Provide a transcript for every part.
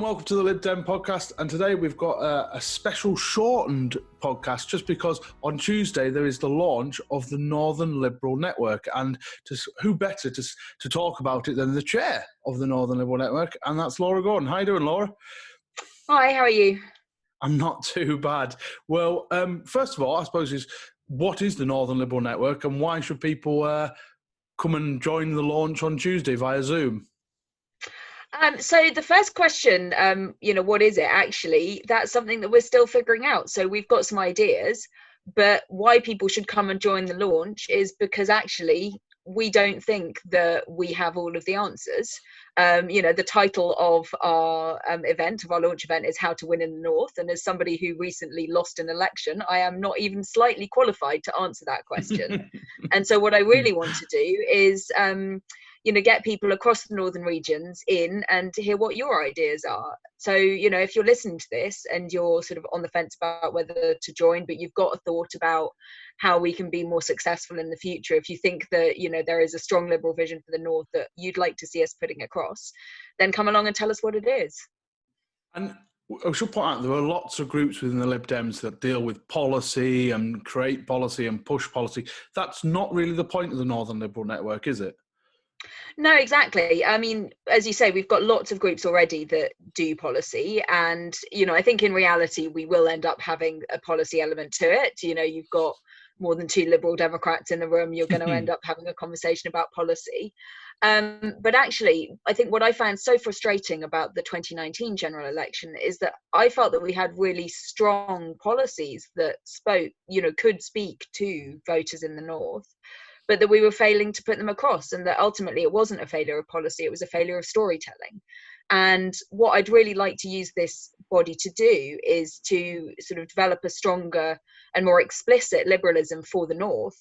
welcome to the Lib Dem podcast. And today we've got a special shortened podcast just because on Tuesday there is the launch of the Northern Liberal Network. And who better to talk about it than the chair of the Northern Liberal Network, and that's Laura Gordon. How you doing, Laura? Hi, how are you? I'm not too bad. Well, first of all, I suppose what is the Northern Liberal Network and why should people come and join the launch on Tuesday via Zoom? So the first question, what is it actually? That's something that we're still figuring out. So we've got some ideas, but why people should come and join the launch is because actually we don't think that we have all of the answers. The title of our launch event is How to Win in the North. And as somebody who recently lost an election, I am not even slightly qualified to answer that question. And so what I really want to do is get people across the northern regions in and to hear what your ideas are. So, if you're listening to this and you're sort of on the fence about whether to join, but you've got a thought about how we can be more successful in the future, if you think that, there is a strong Liberal vision for the North that you'd like to see us putting across, then come along and tell us what it is. And I should point out there are lots of groups within the Lib Dems that deal with policy and create policy and push policy. That's not really the point of the Northern Liberal Network, is it? No, exactly. I mean, as you say, we've got lots of groups already that do policy. And, I think in reality, we will end up having a policy element to it. You've got more than 2 Liberal Democrats in the room. You're going to end up having a conversation about policy. But actually, I think what I found so frustrating about the 2019 general election is that I felt that we had really strong policies that could speak to voters in the North, but that we were failing to put them across, and that ultimately it wasn't a failure of policy, it was a failure of storytelling. And what I'd really like to use this body to do is to sort of develop a stronger and more explicit liberalism for the North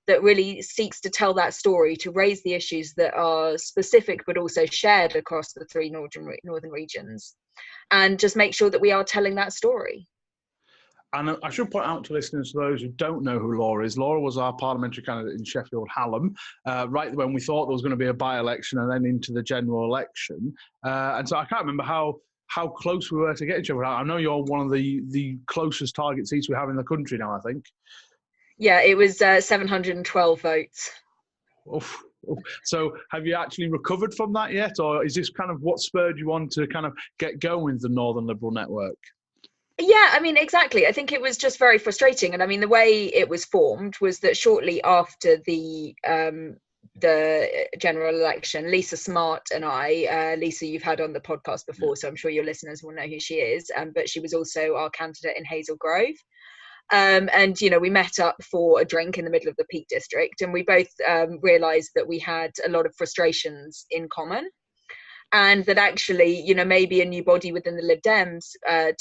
that really seeks to tell that story, to raise the issues that are specific but also shared across the 3 northern regions, and just make sure that we are telling that story. And I should point out to listeners, to those who don't know who Laura is, Laura was our parliamentary candidate in Sheffield Hallam, right when we thought there was going to be a by-election and then into the general election. And so I can't remember how close we were to getting Sheffield Hallam. I know you're one of the closest target seats we have in the country now, I think. Yeah, it was 712 votes. Oof. So have you actually recovered from that yet? Or is this kind of what spurred you on to kind of get going with the Northern Liberal Network? Yeah, I mean, exactly. I think it was just very frustrating. And I mean, the way it was formed was that shortly after the general election, Lisa Smart and I, Lisa, you've had on the podcast before, so I'm sure your listeners will know who she is. But she was also our candidate in Hazel Grove. And, we met up for a drink in the middle of the Peak District, and we both realised that we had a lot of frustrations in common. And that actually, maybe a new body within the Lib Dems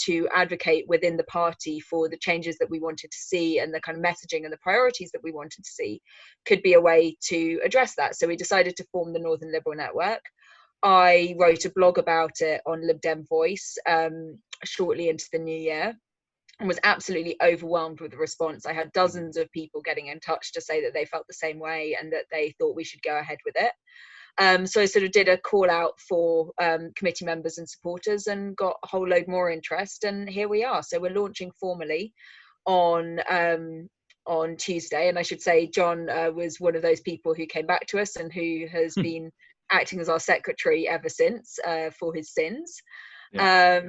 to advocate within the party for the changes that we wanted to see and the kind of messaging and the priorities that we wanted to see could be a way to address that. So we decided to form the Northern Liberal Network. I wrote a blog about it on Lib Dem Voice shortly into the new year, and was absolutely overwhelmed with the response. I had dozens of people getting in touch to say that they felt the same way and that they thought we should go ahead with it. So I sort of did a call out for committee members and supporters and got a whole load more interest, and here we are. So we're launching formally on Tuesday, and I should say John was one of those people who came back to us and who has been acting as our secretary ever since for his sins. Yeah.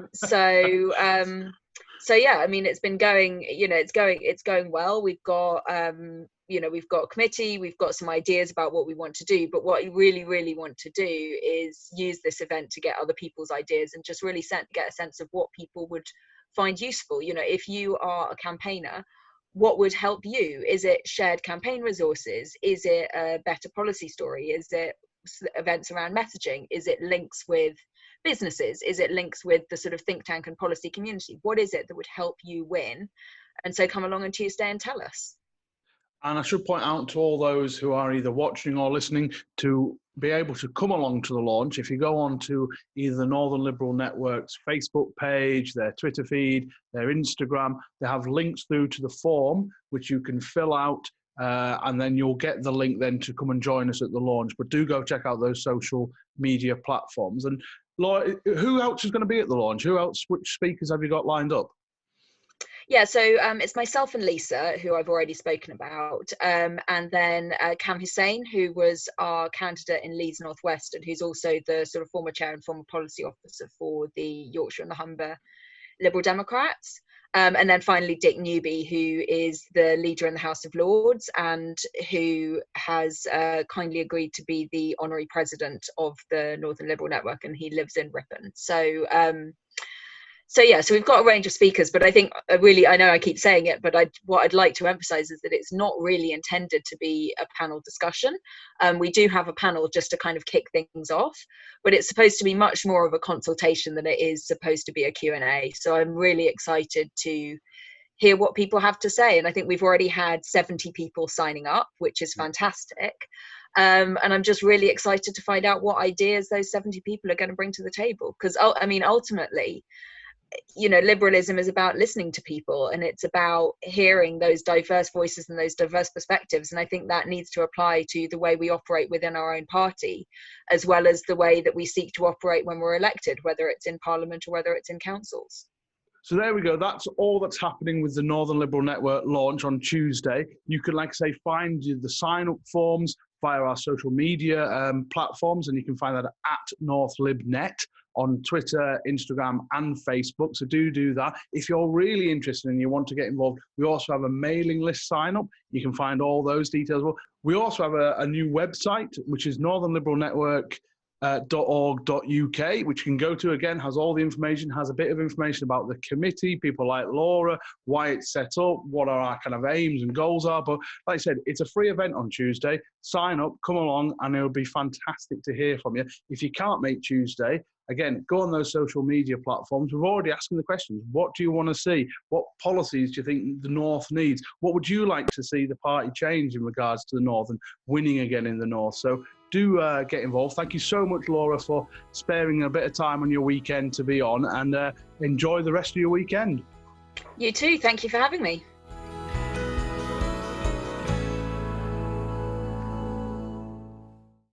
So yeah, I mean, it's been going, it's going well. We've got, we've got a committee, we've got some ideas about what we want to do, but what we really, really want to do is use this event to get other people's ideas and just really get a sense of what people would find useful. If you are a campaigner, what would help you? Is it shared campaign resources? Is it a better policy story? Is it events around messaging? Is it links with businesses? Is it links with the sort of think tank and policy community? What is it that would help you win? And so come along on Tuesday and tell us. And I should point out to all those who are either watching or listening to be able to come along to the launch. If you go on to either the Northern Liberal Network's Facebook page, their Twitter feed, their Instagram, they have links through to the form, which you can fill out, and then you'll get the link then to come and join us at the launch. But do go check out those social media platforms. And Laura, who else is going to be at the launch? Which speakers have you got lined up? Yeah, so it's myself and Lisa, who I've already spoken about, and then Cam Hussain, who was our candidate in Leeds North West, and who's also the sort of former chair and former policy officer for the Yorkshire and the Humber Liberal Democrats. And then finally, Dick Newby, who is the leader in the House of Lords and who has kindly agreed to be the honorary president of the Northern Liberal Network, and he lives in Ripon. So we've got a range of speakers, but I think I know I keep saying it, but what I'd like to emphasize is that it's not really intended to be a panel discussion. We do have a panel just to kind of kick things off, but it's supposed to be much more of a consultation than it is supposed to be a Q&A. So I'm really excited to hear what people have to say. And I think we've already had 70 people signing up, which is fantastic. And I'm just really excited to find out what ideas those 70 people are going to bring to the table. Because, I mean, ultimately, you know, liberalism is about listening to people, and it's about hearing those diverse voices and those diverse perspectives. And I think that needs to apply to the way we operate within our own party, as well as the way that we seek to operate when we're elected, whether it's in Parliament or whether it's in councils. So there we go. That's all that's happening with the Northern Liberal Network launch on Tuesday. You can, like I say, find the sign-up forms via our social media platforms, and you can find that at NorthLibNet on Twitter, Instagram, and Facebook. So do that. If you're really interested and you want to get involved, we also have a mailing list sign-up. You can find all those details. We also have a new website, which is northernliberalnetwork.org.uk, which you can go to. Again, has all the information, has a bit of information about the committee, people like Laura, why it's set up, what our kind of aims and goals are. But like I said, it's a free event on Tuesday. Sign up, come along, and it'll be fantastic to hear from you. If you can't make Tuesday, again, go on those social media platforms. We've already asked them the questions. What do you want to see? What policies do you think the North needs? What would you like to see the party change in regards to the North and winning again in the North? So do get involved. Thank you so much, Laura, for sparing a bit of time on your weekend to be on, and enjoy the rest of your weekend. You too. Thank you for having me.